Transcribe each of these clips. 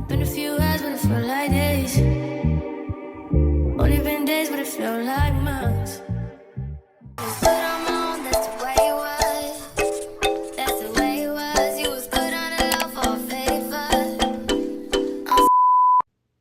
Been a few hours, but it felt like days. Only been days, but it felt like months. Was good on my own, that's the way it was. That's the way it was. You was good on the low for a favor.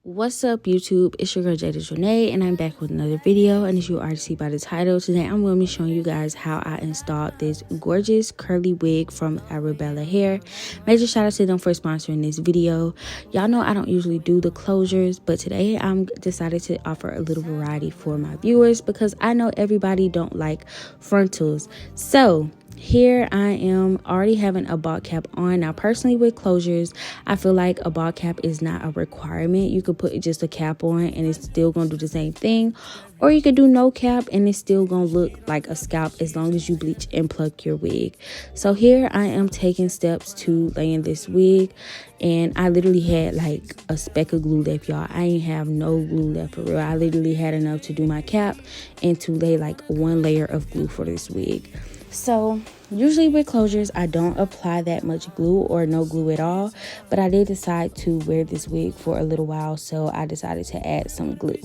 What's up, YouTube? It's your girl Jada Jonay, and I'm back with another video. And as you already see by the title, today I'm going to be showing you guys how I installed this gorgeous curly wig from Arabella hair. Major shout out to them for sponsoring this video. Y'all know I don't usually do the closures, but today I'm decided to offer a little variety for my viewers because I know everybody don't like frontals. So here I am already having a ball cap on. Now personally with closures, I feel like a ball cap is not a requirement. You could put just a cap on and it's still gonna do the same thing, or you could do no cap and it's still gonna look like a scalp as long as you bleach and pluck your wig. So here I am taking steps to laying this wig, and I literally had like a speck of glue left, y'all. I ain't have no glue left for real. I literally had enough to do my cap and to lay like one layer of glue for this wig. So usually with closures, I don't apply that much glue or no glue at all, but I did decide to wear this wig for a little while, so I decided to add some glue.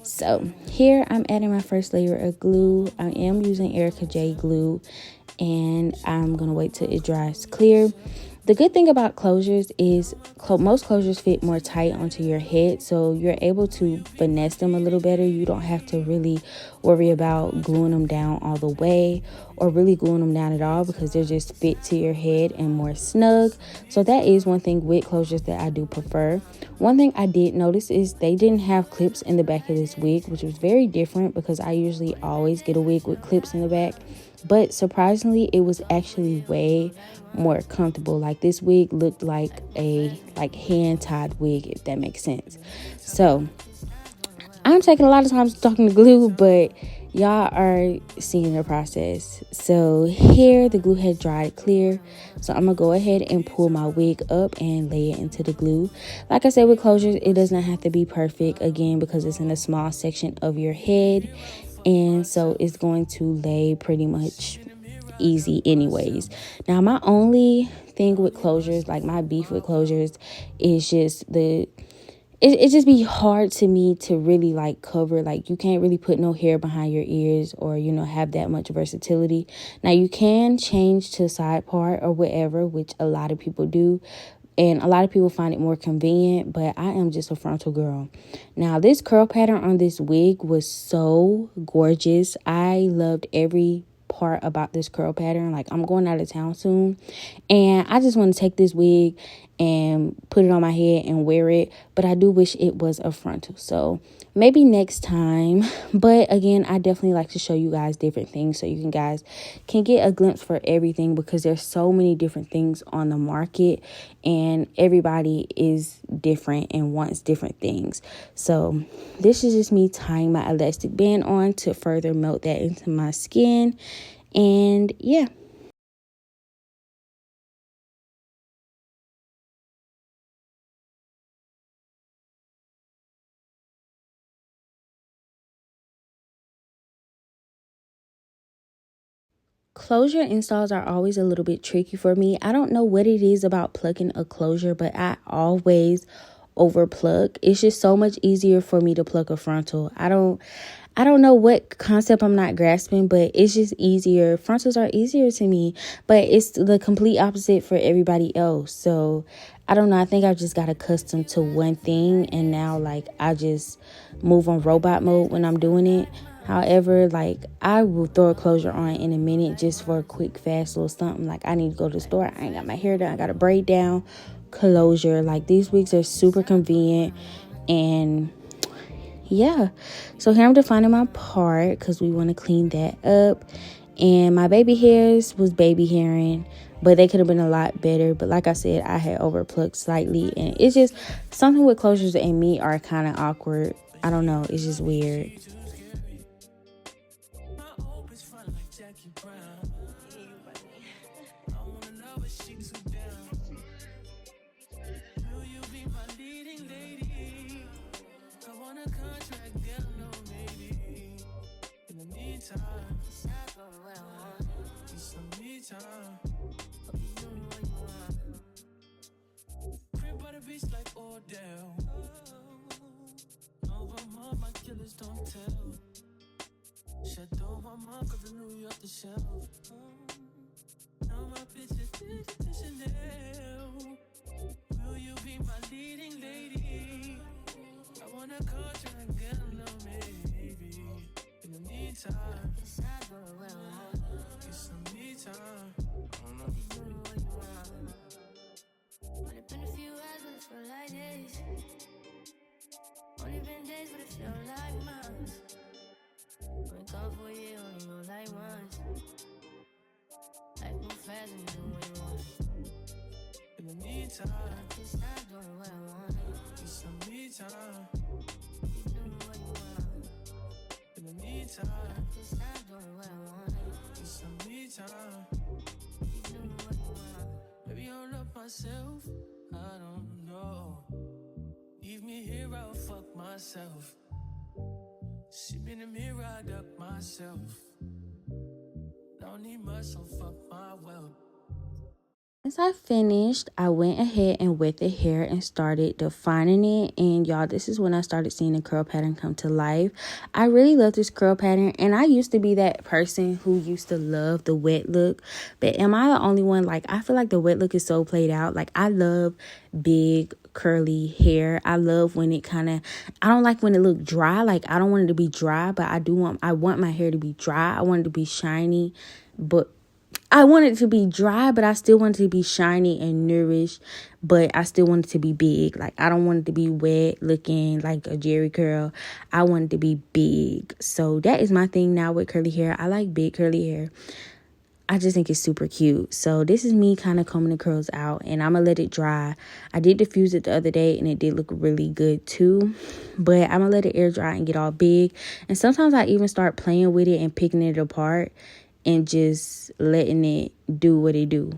So here I'm adding my first layer of glue. I am using Erica J glue, and I'm gonna wait till it dries clear. The good thing about closures is most closures fit more tight onto your head, so you're able to finesse them a little better. You don't have to really worry about gluing them down all the way or really gluing them down at all because they're just fit to your head and more snug. So that is one thing with closures that I do prefer. One thing I did notice is they didn't have clips in the back of this wig, which was very different because I usually always get a wig with clips in the back. But surprisingly, it was actually way more comfortable. Like this wig looked like a hand-tied wig, if that makes sense. So I'm taking a lot of time talking to glue, but y'all are seeing the process. So here the glue had dried clear, so I'm gonna go ahead and pull my wig up and lay it into the glue. Like I said with closures, it does not have to be perfect, again, because it's in a small section of your head, and so it's going to lay pretty much easy anyways. Now my only thing with closures, like my beef with closures, is just it just be hard to me to really like cover. Like you can't really put no hair behind your ears or, you know, have that much versatility. Now you can change to side part or whatever, which a lot of people do, and a lot of people find it more convenient, but I am just a frontal girl. Now, this curl pattern on this wig was so gorgeous. I loved every part about this curl pattern. Like, I'm going out of town soon, and I just want to take this wig and put it on my head and wear it, but I do wish it was a frontal, so maybe next time. But again, I definitely like to show you guys different things so you guys can get a glimpse for everything, because there's so many different things on the market and everybody is different and wants different things. So this is just me tying my elastic band on to further melt that into my skin, and yeah. Closure installs are always a little bit tricky for me. I don't know what it is about plucking a closure, but I always over pluck. It's just so much easier for me to pluck a frontal. I don't know what concept I'm not grasping, but it's just easier. Frontals are easier to me, but it's the complete opposite for everybody else. So I don't know. I think I've just got accustomed to one thing, and now like I just move on robot mode when I'm doing it. However, like I will throw a closure on in a minute just for a quick, fast little something. Like I need to go to the store. I ain't got my hair done. I got a braid down. Closure. Like these wigs are super convenient, and yeah. So here I'm defining my part because we want to clean that up. And my baby hairs was baby hairing, but they could have been a lot better. But like I said, I had over plucked slightly, and it's just something with closures and me are kind of awkward. I don't know. It's just weird. a beast like Odell. No, my killers don't tell. Shadow my mom, cause I knew you off the shelf. Now my bitch is Chanel. Will you be my leading lady? I wanna call you and get a little maybe. In the meantime, get some me time. I don't know. Only been a few hours, but it feel like days. Only been days, but it feel like months. Been gone for a year, only know like once. Life move fast and you do what you want. In the meantime, I can stop doing what I want. get some me time. Keep doing what you want. In the meantime, I can stop doing what I want. get some me time. Keep doing what you want. Maybe I'll love myself. I don't know. Leave me here, I'll fuck myself. See me in the mirror, I duck myself. Don't need much, so fuck my wealth. Once I finished, I went ahead and wet the hair and started defining it. And y'all, this is when I started seeing the curl pattern come to life. I really love this curl pattern. And I used to be that person who used to love the wet look. But am I the only one? Like, I feel like the wet look is so played out. Like, I love big curly hair. I love when it kind of, I don't like when it look dry. Like, I don't want it to be dry, but I want my hair to be dry. I want it to be shiny, but I want it to be dry, but I still want it to be shiny and nourished, but I still want it to be big. Like, I don't want it to be wet looking like a Jerry curl. I want it to be big. So that is my thing now with curly hair. I like big curly hair. I just think it's super cute. So this is me kind of combing the curls out, and I'm going to let it dry. I did diffuse it the other day, and it did look really good too. But I'm going to let it air dry and get all big. And sometimes I even start playing with it and picking it apart and just letting it do what it do.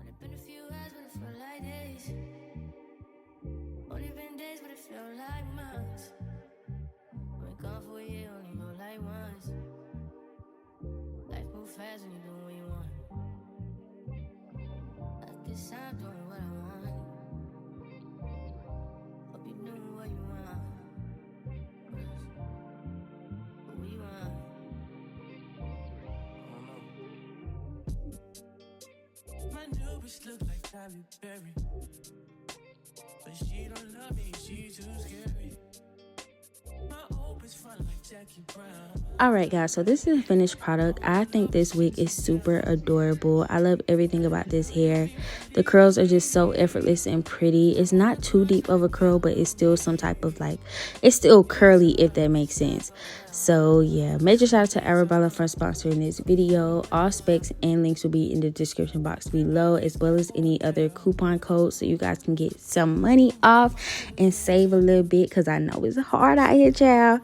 Only been a few hours, but it feel like days. Only been days, but it feel like months. Been gone for a year, only know like once. Life move fast and you do what you want. I guess I'm doing what I want. Hope you doing what you want. What you want? My new bitch look like Halle Berry, but she don't love me, she too scary. My old bitch fun like Jackie Brown. Alright guys, so this is a finished product. I think this wig is super adorable. I love everything about this hair. The curls are just so effortless and pretty. It's not too deep of a curl, but it's still some type of like, it's still curly, if that makes sense. So yeah, major shout out to Arabella for sponsoring this video. All specs and links will be in the description box below, as well as any other coupon codes, so you guys can get some money off and save a little bit, because I know it's hard out here, child.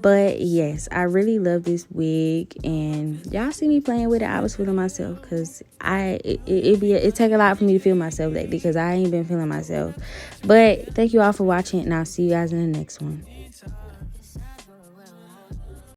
But yes, I really love this wig, and y'all see me playing with it. I was feeling myself, because it take a lot for me to feel myself lately, because I ain't been feeling myself. But thank you all for watching, and I'll see you guys in the next one.